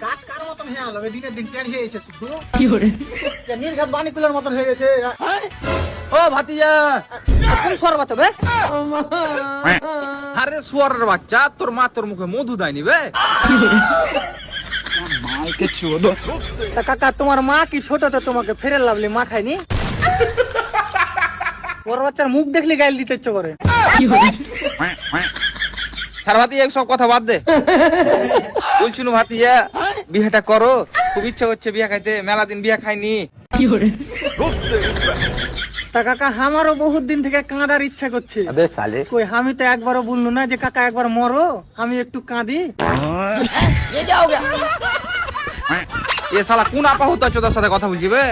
গাছ কার মতন হয়ে গেল দিনের দিন টেন হয়ে গেছে শুধু কি করে নির্ঘাত বাণী তুলার মতন হয়ে গেছে। ও ভাতিজা, কোন সর বাঁচাবে? আরে শুয়ারের বাচ্চা, তোর মা তোর মুখে মধু দেয়নি বে? তা কাকা তোমার মা কি ছোট তো তোমাকে ফেরে লাভলি মা খায়নি? ওর বাচ্চার মুখ দেখলে গাইল দিতে ইচ্ছে করে। স্যার ভাতিজা সব কথা বাদ দে। বলছিল ভাতিজা বিয়েটা করো, খুব ইচ্ছা করছে বিয়ে খাইতে, মেলা দিন বিয়ে খাইনি। তা কাকা আমারও বহুত দিন থেকে কাঁদার ইচ্ছা করছে। কই আমি তো একবারও বললো না যে কাকা একবার মরো, আমি একটু কাঁদি। এ শালা কোন আপা হতো চোদার সাথে কথা বলছি বে?